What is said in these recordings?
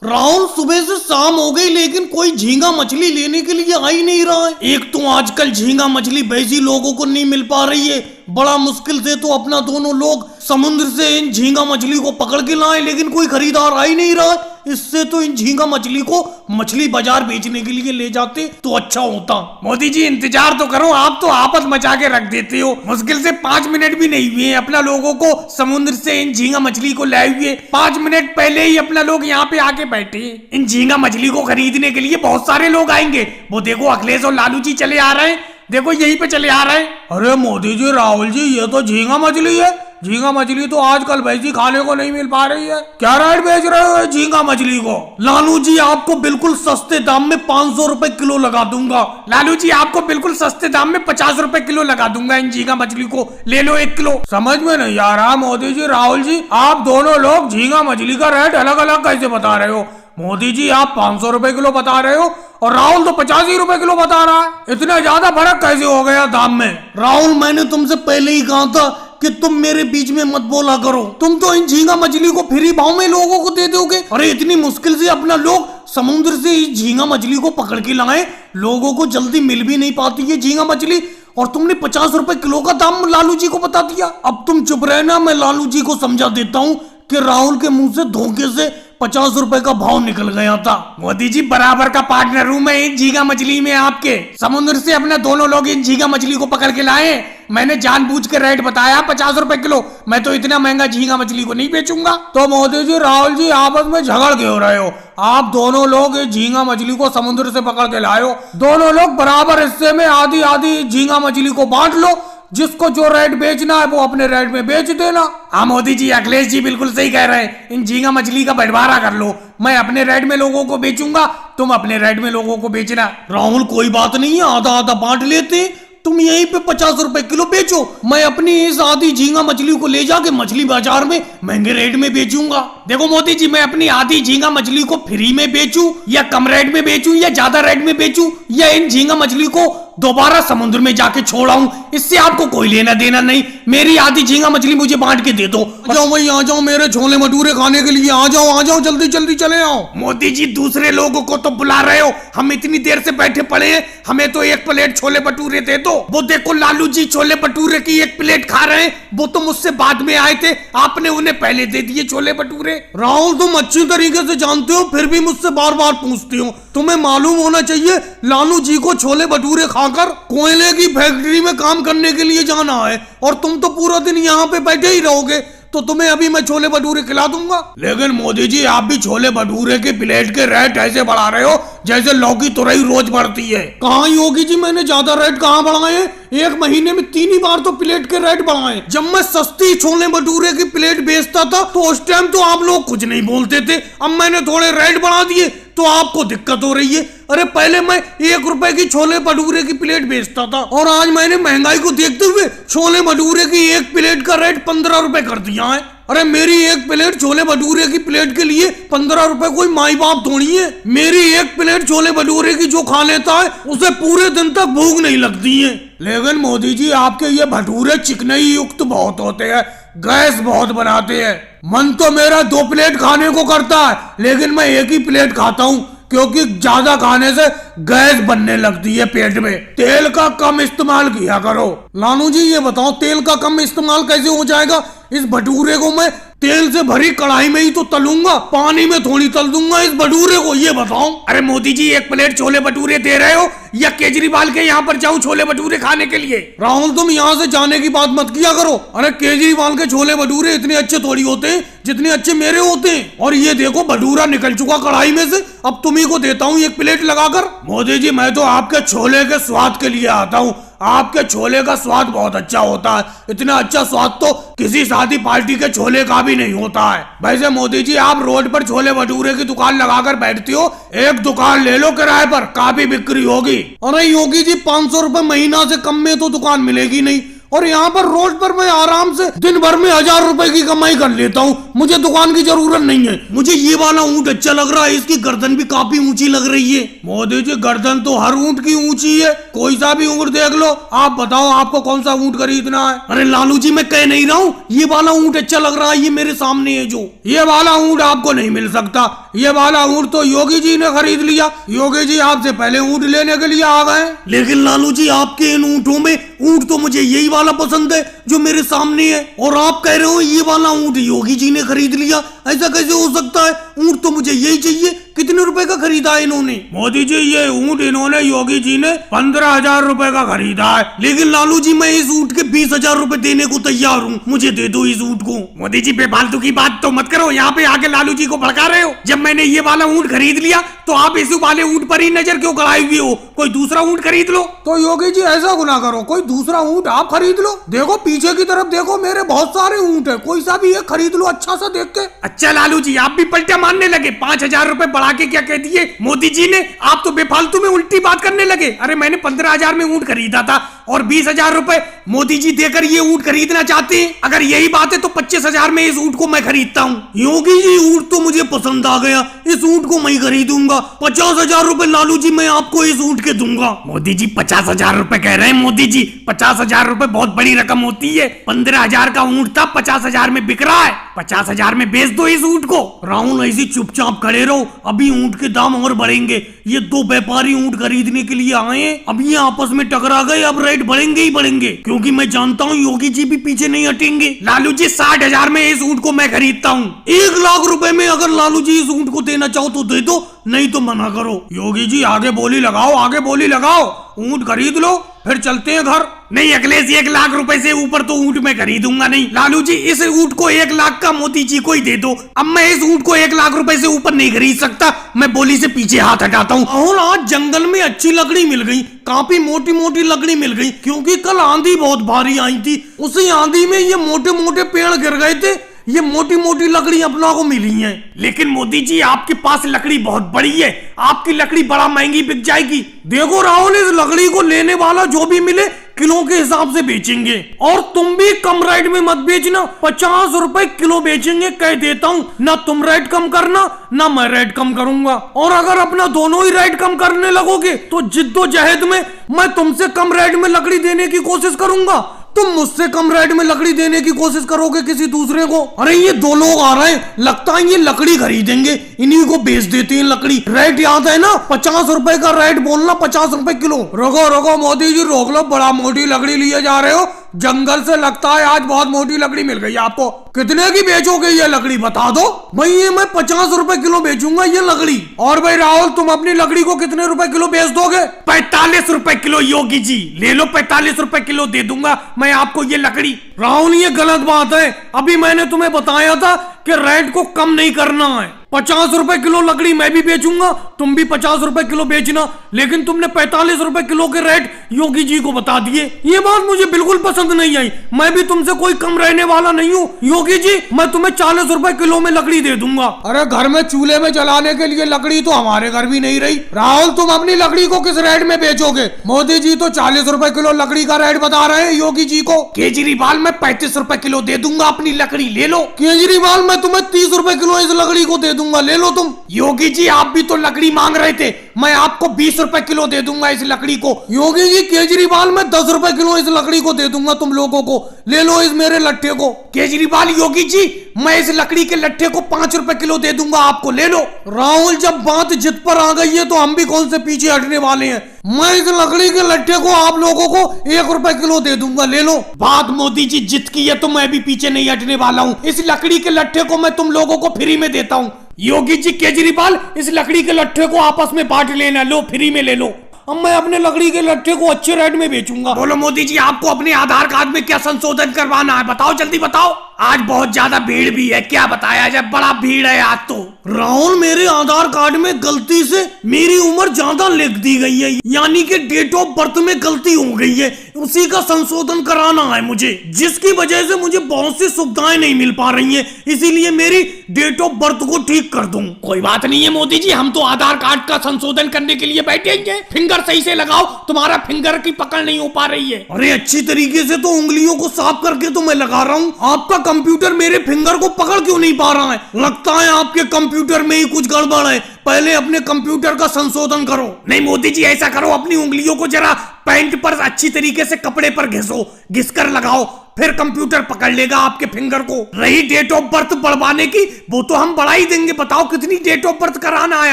राहुल सुबह से शाम हो गई लेकिन कोई झींगा मछली लेने के लिए आ ही नहीं रहा है। एक तो आजकल झींगा मछली वैसी लोगों को नहीं मिल पा रही है, बड़ा मुश्किल से तो अपना दोनों लोग समुद्र से इन झींगा मछली को पकड़ के लाए लेकिन कोई खरीदार आ ही नहीं रहा है। इससे तो इन झींगा मछली को मछली बाजार बेचने के लिए ले जाते तो अच्छा होता। मोदी जी इंतजार तो करो, आप तो आपस मचा के रख देते हो। मुश्किल से 5 मिनट भी नहीं हुए अपना लोगों को समुद्र से इन झींगा मछली को लाए हुए। 5 मिनट पहले ही अपना लोग यहाँ पे आके बैठे। इन झींगा मछली को खरीदने के लिए बहुत सारे लोग आएंगे। वो देखो अखिलेश और लालू जी चले आ रहे हैं, देखो यहीं पे चले आ रहे हैं। अरे मोदी जी, राहुल जी, ये तो झींगा मछली है। झींगा मछली तो आजकल वैसी खाने को नहीं मिल पा रही है। क्या रेट बेच रहे हो झींगा मछली को? लालू जी आपको बिल्कुल सस्ते दाम में 500 रुपए किलो लगा दूंगा। लालू जी आपको बिल्कुल सस्ते दाम में 50 रुपए किलो लगा दूंगा। इन झींगा मछली को ले लो 1 किलो। समझ में नहीं आ रहा मोदी जी, राहुल जी, आप दोनों लोग झींगा मछली का रेट अलग अलग कैसे बता रहे हो? मोदी जी आप 500 रुपए किलो बता रहे हो और राहुल तो 85 ही रुपए किलो बता रहा है। इतना ज्यादा फर्क कैसे हो गया दाम में? राहुल, मैंने तुमसे पहले ही कहा था कि तुम मेरे बीच में मत बोला करो। तुम तो इन झींगा मछली को फ्री भाव में लोगों को दे दोगे। अरे इतनी मुश्किल से अपना लोग समुद्र से इस झींगा मछली को पकड़ के लाए, लोगों को जल्दी मिल भी नहीं पाती है झींगा मछली, और तुमने 50 रुपए किलो का दाम लालू जी को बता दिया। अब तुम चुप रहना, मैं लालू जी को समझा देता हूँ कि राहुल के मुंह से धोखे से 50 रुपए का भाव निकल गया था। मोदी जी बराबर का पार्टनर हूँ मैं इन झींगा मछली में आपके। समुद्र से अपने दोनों लोग इन झींगा मछली को पकड़ के लाए। मैंने जानबूझ के रेट बताया 50 रुपए किलो। मैं तो इतना महंगा झींगा मछली को नहीं बेचूंगा। तो मोदी जी, राहुल जी आपस में झगड़ क्यों रहे हो? आप दोनों लोग इस झींगा मछली को समुद्र से पकड़ के लाए हो, दोनों लोग बराबर हिस्से में आधी आधी झींगा मछली को बांट लो। जिसको जो रेट बेचना है वो अपने रेट में बेच देना। हाँ मोदी जी, अखिलेश जी बिल्कुल सही कह रहे हैं। इन झींगा मछली का बंटवारा कर लो। मैं अपने रेट में लोगों को बेचूंगा, तुम अपने रेट में लोगों को बेचना। राहुल कोई बात नहीं है, आधा आधा बांट लेते। तुम यहीं पे 50 रुपए किलो बेचो, मैं अपनी इस आधी झींगा मछली को ले जाके मछली बाजार में महंगे रेट में बेचूंगा। देखो मोदी जी, मैं अपनी आधी झींगा मछली को फ्री में बेचूं या कम रेट में बेचूं या ज्यादा रेट में बेचूं या इन झींगा मछली को दोबारा समुद्र में जाके छोड़ाऊं, इससे आपको कोई लेना देना नहीं। मेरी आधी झींगा मछली मुझे बांट के दे दो। आ जाओ भाई, आ जाओ मेरे छोले भटूरे खाने के लिए। आ जाओ जल्दी जल्दी चले आओ। मोदी जी दूसरे लोगों को तो बुला रहे हो, हम इतनी देर से बैठे पड़े हैं, हमें तो 1 प्लेट छोले भटूरे दे दो। वो देखो लालू जी छोले भटूरे की 1 प्लेट खा रहे हैं। वो तो मुझसे बाद में आए थे, आपने उन्हें पहले दे दिए छोले भटूरे। राहुल, तुम अच्छी तरीके से जानते हो फिर भी मुझसे बार बार पूछते हो। तुम्हें मालूम होना चाहिए लालू जी को छोले भटूरे खाकर कोयले की फैक्ट्री में काम करने के लिए जाना है, और तुम तो पूरा दिन यहाँ पे बैठे ही रहोगे, तो तुम्हें अभी मैं छोले भटूरे खिला दूंगा। लेकिन मोदी जी, आप भी छोले भटूरे के प्लेट के रेट ऐसे बढ़ा रहे हो जैसे लौकी तुरई रोज बढ़ती है। कहाँ योगी जी, मैंने ज्यादा रेट कहाँ बढ़ाए हैं? 1 महीने में 3 ही बार तो प्लेट के रेट बढ़ाए। जब मैं सस्ती छोले भटूरे की प्लेट बेचता था तो उस टाइम तो आप लोग कुछ नहीं बोलते थे। अब मैंने थोड़े रेट बढ़ा दिए तो आपको दिक्कत हो रही है। अरे पहले मैं 1 रुपए की छोले भटूरे की प्लेट बेचता था और आज मैंने महंगाई को देखते हुए छोले भटूरे की 1 प्लेट का रेट 15 रुपए कर दिया है। अरे मेरी 1 प्लेट छोले भटूरे की प्लेट के लिए 15 रुपए कोई माई बाप थोड़ी है। मेरी 1 प्लेट छोले भटूरे की जो खा लेता है उसे पूरे दिन तक भूख नहीं लगती है। लेकिन मोदी जी, आपके ये भटूरे चिकनाई युक्त बहुत होते हैं, गैस बहुत बनाते हैं। मन तो मेरा 2 प्लेट खाने को करता है, लेकिन मैं 1 ही प्लेट खाता हूँ क्योंकि ज्यादा खाने से गैस बनने लगती है पेट में। तेल का कम इस्तेमाल किया करो। लालू जी, ये बताओ तेल का कम इस्तेमाल कैसे हो जाएगा? इस भटूरे को मैं तेल से भरी कढ़ाई में ही तो तलूंगा, पानी में थोड़ी तल दूंगा इस भटूरे को, ये बताओ। अरे मोदी जी, 1 प्लेट छोले भटूरे दे रहे हो या केजरीवाल के यहाँ पर जाऊं छोले भटूरे खाने के लिए? राहुल, तुम यहाँ से जाने की बात मत किया करो। अरे केजरीवाल के छोले भटूरे इतने अच्छे थोड़ी होते हैं जितने अच्छे मेरे होते हैं। और ये देखो भटूरा निकल चुका कढ़ाई में से, अब तुम्ही को देता हूँ 1 प्लेट लगाकर। मोदी जी, मैं तो आपके छोले के स्वाद के लिए आता हूँ। आपके छोले का स्वाद बहुत अच्छा होता है, इतना अच्छा स्वाद तो किसी शादी पार्टी के छोले का भी नहीं होता है। वैसे मोदी जी, आप रोड पर छोले भटूरे की दुकान लगाकर बैठती हो, 1 दुकान ले लो किराए पर, काफी बिक्री होगी। अरे योगी जी, 500 रुपए महीना से कम में तो दुकान मिलेगी नहीं, और यहाँ पर रोड पर मैं आराम से दिन भर में 1000 रुपए की कमाई कर लेता हूँ। मुझे दुकान की जरूरत नहीं है। मुझे ये वाला ऊँट अच्छा लग रहा है, इसकी गर्दन भी काफी ऊंची लग रही है। मोदी जी गर्दन तो हर ऊँट की ऊंची है, कोई सा भी ऊँट देख लो। आप बताओ आपको कौन सा ऊँट खरीदना है। अरे लालू जी मैं कह नहीं रहा हूँ, ये वाला ऊँट अच्छा लग रहा है, ये मेरे सामने है जो। ये वाला ऊँट आपको नहीं मिल सकता, ये वाला ऊँट तो योगी जी ने खरीद लिया। योगी जी आपसे पहले ऊँट लेने के लिए आ गए। लेकिन लालू जी आपके इन ऊँटों में ऊँट तो मुझे यही वाला पसंद है जो मेरे सामने है, और आप कह रहे हो ये वाला ऊँट योगी जी ने खरीद लिया। ऐसा कैसे हो सकता है? ऊँट तो मुझे यही चाहिए। कितने रुपए का खरीदा है इन्होंने? मोदी जी ये ऊँट इन्होंने योगी जी ने 15,000 रुपए का खरीदा है। लेकिन लालू जी मैं इस ऊँट के 20,000 रुपए देने को तैयार हूँ, मुझे दे दो इस ऊँट को। मोदी जी बेफालतू की बात तो मत करो, यहाँ पे आके लालू जी को भड़का रहे हो। जब मैंने ये वाला ऊँट खरीद लिया तो आप इस वाले ऊँट पर ही नजर क्यों गड़ाए हुए हो? कोई दूसरा ऊँट खरीद लो। तो योगी जी ऐसा गुना करो, कोई दूसरा ऊँट आप खरीद लो। देखो पीछे की तरफ देखो, मेरे बहुत सारे ऊँट है, कोई सा भी एक खरीद लो अच्छा सा देख के। अच्छा लालू जी आप भी पलटा मारने लगे, 5,000 रुपए बढ़ा के क्या कह दिए मोदी जी ने? आप तो बेफालतू में उल्टी बात करने लगे। अरे मैंने 15,000 में ऊँट खरीदा था और 20,000 रुपए मोदी जी देकर ये ऊँट खरीदना चाहते हैं। अगर यही बात है तो 25,000 में इस ऊँट को मैं खरीदता हूँ। योगी जी ऊँट तो मुझे पसंद आ गया, इस ऊँट को मैं खरीदूंगा। 50,000 रुपए लालू जी मैं आपको इस ऊँट के दूंगा। मोदी जी 50,000 रुपए कह रहे हैं। मोदी जी 50,000 रुपए बहुत बड़ी रकम होती है। 15,000 का ऊँट था, 50,000 में बिक रहा है। 50,000 में बेच दो इस ऊँट को। राहुल ऐसी चुपचाप खड़े रहो, अभी ऊँट के दाम और बढ़ेंगे। ये दो व्यापारी ऊँट खरीदने के लिए आए हैं, अब ये आपस में टकरा गए, अब रेट बढ़ेंगे ही बढ़ेंगे, क्योंकि मैं जानता हूँ योगी जी भी पीछे नहीं हटेंगे। लालू जी 60,000 में इस ऊँट को मैं खरीदता हूँ। 1 लाख रुपए में अगर लालू जी इस ऊँट को देना चाहो तो दे दो, नहीं तो मना करो। योगी जी आगे बोली लगाओ, आगे बोली लगाओ, ऊँट खरीद लो फिर चलते हैं घर। नहीं अखिलेश 1 लाख रुपए से ऊपर तो ऊँट में खरीदूंगा नहीं। लालू जी इस ऊँट को 1 लाख का मोदी जी को ही दे दो। अब मैं इस ऊँट को 1 लाख रुपए से ऊपर नहीं खरीद सकता। मैं बोली से पीछे हाथ हटाता हूँ। और आज जंगल में अच्छी लकड़ी मिल गई, काफी मोटी मोटी लकड़ी मिल गई, क्योंकि कल आंधी बहुत भारी आई थी। उसी आंधी में ये मोटे मोटे पेड़ गिर गए थे, ये मोटी मोटी लकड़ी अपना को मिली है। लेकिन मोदी जी आपके पास लकड़ी बहुत बड़ी है, आपकी लकड़ी बड़ा महंगी बिक जाएगी। देखो राहुल, इस लकड़ी को लेने वाला जो भी मिले किलो के हिसाब से बेचेंगे, और तुम भी कम रेट में मत बेचना। 50 रुपए किलो बेचेंगे कह देता हूँ। ना तुम रेट कम करना ना मैं रेट कम करूंगा, और अगर अपना दोनों ही रेट कम करने लगोगे तो जिद्दोजहद में मैं तुमसे कम रेट में लकड़ी देने की कोशिश करूंगा, तुम मुझसे कम रेट में लकड़ी देने की कोशिश करोगे किसी दूसरे को। अरे ये 2 लोग आ रहे हैं, लगता है ये लकड़ी खरीदेंगे, इन्हीं को बेच देते हैं लकड़ी। रेट याद है ना, 50 रुपए का रेट बोलना, 50 रुपए किलो। रोको रोको मोदी जी रोक लो, बड़ा मोटी लकड़ी लिए जा रहे हो जंगल से, लगता है आज बहुत मोटी लकड़ी मिल गई आपको। कितने की बेचोगे ये लकड़ी बता दो भाई। ये मैं 50 रुपए किलो बेचूंगा ये लकड़ी। और भाई राहुल तुम अपनी लकड़ी को कितने रुपए किलो बेच दोगे? 45 रुपए किलो योगी जी ले लो, 45 रुपए किलो दे दूंगा मैं आपको ये लकड़ी। राहुल ये गलत बात है, अभी मैंने तुम्हें बताया था कि रेट को कम नहीं करना है। 50 रुपए किलो लकड़ी मैं भी बेचूंगा, तुम भी 50 रुपए किलो बेचना, लेकिन तुमने 45 रुपए किलो के रेट योगी जी को बता दिए। ये बात मुझे बिल्कुल पसंद नहीं आई। मैं भी तुमसे कोई कम रहने वाला नहीं हूँ योगी जी, मैं तुम्हें 40 रुपए किलो में लकड़ी दे दूंगा। अरे घर में चूल्हे में जलाने के लिए लकड़ी तो हमारे घर भी नहीं रही। राहुल तुम अपनी लकड़ी को किस रेट में बेचोगे? मोदी जी तो 40 रुपए किलो लकड़ी का रेट बता रहे हैं योगी जी को। केजरीवाल मैं 35 रुपए किलो दे दूंगा, अपनी लकड़ी ले लो। केजरीवाल मैं तुम्हें 30 रुपए किलो इस लकड़ी को दे दूंगा, ले लो तुम। योगी जी आप भी तो लकड़ी मांग रहे थे, मैं आपको 20 रुपए किलो दे दूंगा इस लकड़ी को। योगी जी केजरीवाल मैं 10 रुपए किलो इस लकड़ी को दे दूंगा तुम लोगों को, ले लो इस मेरे लट्ठे को। केजरीवाल योगी जी मैं इस लकड़ी के लट्ठे को 5 रुपए किलो दे दूंगा आपको, ले लो। राहुल जब बात जिद पर आ गई है तो हम भी कौन से पीछे हटने वाले हैं। मैं इस लकड़ी के लट्ठे को आप लोगों को 1 रुपए किलो दे दूंगा, ले लो। बात मोदी जी जिद की है तो मैं भी पीछे नहीं हटने वाला हूँ। इस लकड़ी के लट्ठे को मैं तुम लोगों को फ्री में देता हूँ। योगी जी केजरीवाल इस लकड़ी के लट्ठे को आपस में बांट लेना, लो फ्री में ले लो। अब मैं अपने लकड़ी के लट्ठे को अच्छे रेट में बेचूंगा। बोलो मोदी जी आपको अपने आधार कार्ड में क्या संशोधन करवाना है, बताओ जल्दी बताओ। आज बहुत ज्यादा भीड़ भी है, क्या बताया जाए, बड़ा भीड़ है आज तो। राहुल मेरे आधार कार्ड में गलती से मेरी उम्र ज्यादा लिख दी गई है, यानी कि डेट ऑफ बर्थ में गलती हो गई है, उसी का संशोधन कराना है मुझे, जिसकी वजह से मुझे बहुत सी सुविधाएं नहीं मिल पा रही हैं। इसीलिए मेरी डेट ऑफ बर्थ को ठीक कर दूं। कोई बात नहीं है मोदी जी, हम तो आधार कार्ड का संशोधन करने के लिए बैठेंगे। फिंगर सही से लगाओ, तुम्हारा फिंगर की पकड़ नहीं हो पा रही है। अरे अच्छी तरीके से तो उंगलियों को साफ करके तो मैं लगा रहा हूँ, आपका कंप्यूटर मेरे फिंगर को पकड़ क्यों नहीं पा रहा है? लगता है आपके कंप्यूटर में ही कुछ गड़बड़ है। पहले अपने कंप्यूटर का संशोधन करो। नहीं मोदी जी, ऐसा करो, अपनी उंगलियों को जरा पैंट पर अच्छी तरीके से कपड़े पर घिस कर लगाओ, फिर कंप्यूटर पकड़ लेगा आपके फिंगर को। रही डेट ऑफ बर्थ बढ़वाने की, वो तो हम बढ़ा ही देंगे। बताओ कितनी डेट ऑफ बर्थ कराना है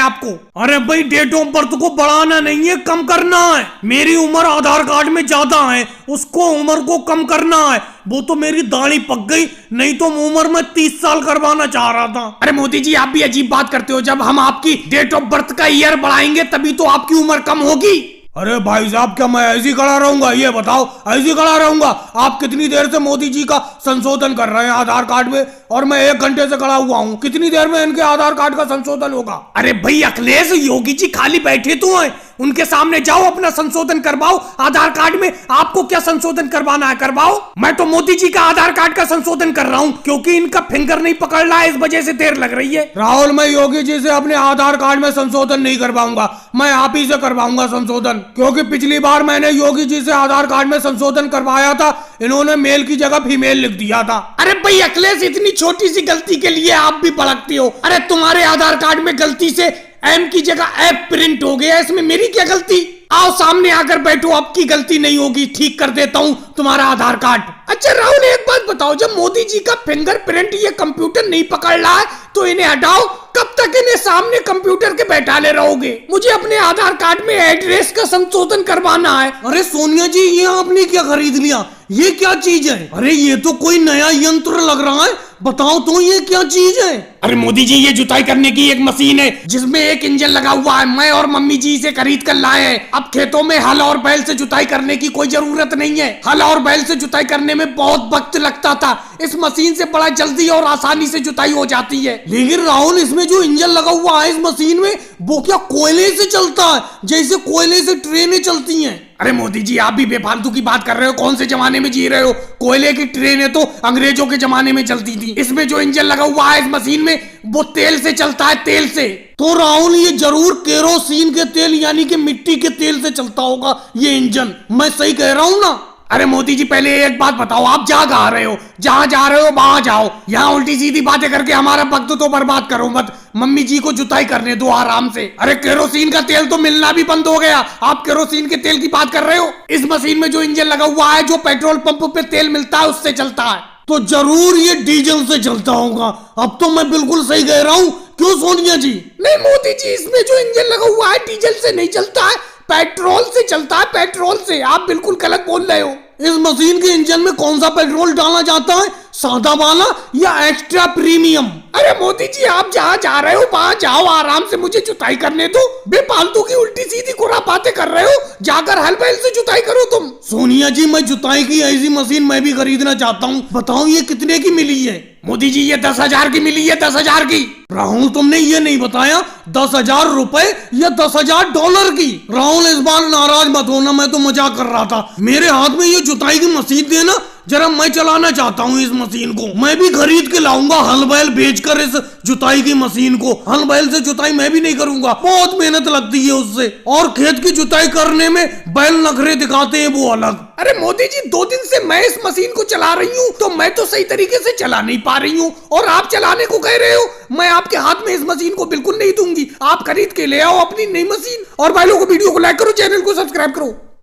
आपको? अरे भाई, डेट ऑफ बर्थ को बढ़ाना नहीं है, कम करना है। मेरी उम्र आधार कार्ड में ज्यादा है, उसको उम्र को कम करना है। वो तो मेरी दाढ़ी पक गई, नहीं तो उम्र में 30 साल करवाना चाह रहा था। अरे मोदी जी, आप भी अजीब बात करते हो। जब हम आपकी डेट ऑफ बर्थ का ईयर बढ़ाएंगे तभी तो आपकी उम्र कम होगी। अरे भाई साहब, क्या मैं ऐसे ही खड़ा रहूंगा? ये बताओ, ऐसे ही खड़ा रहूंगा? आप कितनी देर से मोदी जी का संशोधन कर रहे हैं आधार कार्ड में, और मैं 1 घंटे से खड़ा हुआ हूँ। कितनी देर में इनके आधार कार्ड का संशोधन होगा? अरे भाई अखिलेश, योगी जी खाली बैठे तो हैं, उनके सामने जाओ, अपना संशोधन करवाओ आधार कार्ड में। आपको क्या संशोधन करवाना है, करवाओ। मैं तो मोदी जी का आधार कार्ड का संशोधन कर रहा हूँ, क्योंकि इनका फिंगर नहीं पकड़ रहा है, इस वजह से देर लग रही है। राहुल, मैं योगी जी से अपने आधार कार्ड में संशोधन नहीं करवाऊंगा, मैं आप ही से करवाऊंगा संशोधन। क्योंकि पिछली बार मैंने योगी जी से आधार कार्ड में संशोधन करवाया था, इन्होंने मेल की जगह फीमेल लिख दिया था। अरे भाई अखिलेश, इतनी छोटी सी गलती के लिए आप भी भड़कते हो। अरे तुम्हारे आधार कार्ड में गलती से एम की जगह एफ प्रिंट हो गया, इसमें मेरी क्या गलती? आओ सामने आकर बैठो, आपकी गलती नहीं होगी, ठीक कर देता हूँ तुम्हारा आधार कार्ड। अच्छा राहुल, एक बात बताओ, जब मोदी जी का फिंगर प्रिंट ये कंप्यूटर नहीं पकड़ रहा है तो इन्हें हटाओ, कब तक इन्हें सामने कंप्यूटर के बैठा ले रहोगे? मुझे अपने आधार कार्ड में एड्रेस का संशोधन करवाना है। अरे सोनिया जी, ये आपने क्या खरीद लिया? ये क्या चीज है? अरे ये तो कोई नया यंत्र लग रहा है, बताओ तो ये क्या चीज है? अरे मोदी जी, ये जुताई करने की एक मशीन है जिसमें एक इंजन लगा हुआ है। मैं और मम्मी जी इसे खरीद कर लाए हैं। अब खेतों में हल और बैल से जुताई करने की कोई जरूरत नहीं है। हल और बैल से जुताई करने में बहुत वक्त लगता था, इस मशीन से बड़ा जल्दी और आसानी से जुताई हो जाती है। लेकिन राहुल, इसमें जो इंजन लगा हुआ है इस मशीन में, वो क्या कोयले से चलता है, जैसे कोयले से ट्रेनें चलती हैं? अरे मोदी जी, आप भी बेफालतू की बात कर रहे हो। कौन से जमाने में जी रहे हो? कोयले की ट्रेनें तो अंग्रेजों के जमाने में चलती थी। इसमें जो इंजन लगा हुआ है इस मशीन में, वो तेल से चलता है, तेल से। तो राहुल, ये जरूर केरोसिन के तेल यानी कि मिट्टी के तेल से चलता होगा ये इंजन, मैं सही कह रहा हूँ ना? अरे मोदी जी, पहले एक बात बताओ, आप जा रहे हो, जहां जा रहे हो वहां जाओ। यहाँ उल्टी सीधी बातें करके हमारा वक्त तो बर्बाद करो मत। मम्मी जी को जुताई करने दो आराम से। अरे केरोसिन का तेल तो मिलना भी बंद हो गया, आप केरोसिन के तेल की बात कर रहे हो? इस मशीन में जो इंजन लगा हुआ है, जो पेट्रोल पंप पे तेल मिलता है, उससे चलता है। तो जरूर ये डीजल से चलता होगा। अब तो मैं बिल्कुल सही कह रहा हूँ, क्यों सोनिया जी? नहीं मोदी जी, इसमें जो इंजन लगा हुआ है डीजल से नहीं चलता है, पेट्रोल से चलता है, पेट्रोल से। आप बिल्कुल गलत बोल रहे हो। इस मशीन के इंजन में कौन सा पेट्रोल डाला जाता है, सादा वाला या एक्स्ट्रा प्रीमियम? अरे मोदी जी, आप जहाँ जा रहे हो वहां जाओ, आराम से मुझे जुताई करने दो। बेफालतू की उल्टी सीधी कुरा बातें कर रहे हो, जाकर हल बैल से जुताई करो तुम। सोनिया जी, मैं जुताई की ऐसी मशीन मैं भी खरीदना चाहता हूँ, बताओ ये कितने की मिली है? मोदी जी, ये 10,000 की मिली है, 10,000 की। राहुल, तुमने ये नहीं बताया 10,000 रुपए या 10,000 डॉलर की? राहुल, इस बार नाराज मत होना, मैं तो मजाक कर रहा था। मेरे हाथ में ये जुताई की मशीन देना, जरा मैं चलाना चाहता हूँ इस मशीन को। मैं भी खरीद के लाऊंगा हल बैल बेचकर इस जुताई की मशीन को। हल बैल से जुताई मैं भी नहीं करूंगा, बहुत मेहनत लगती है उससे, और खेत की जुताई करने में बैल नखरे दिखाते हैं वो अलग। अरे मोदी जी, 2 दिन से मैं इस मशीन को चला रही हूँ, तो मैं तो सही तरीके से चला नहीं पा रही हूँ, और आप चलाने को कह रहे हो। मैं आपके हाथ में इस मशीन को बिल्कुल नहीं दूंगी। आप खरीद के ले आओ अपनी नई मशीन। और भाई लोगों को वीडियो को लाइक करो, चैनल को सब्सक्राइब करो।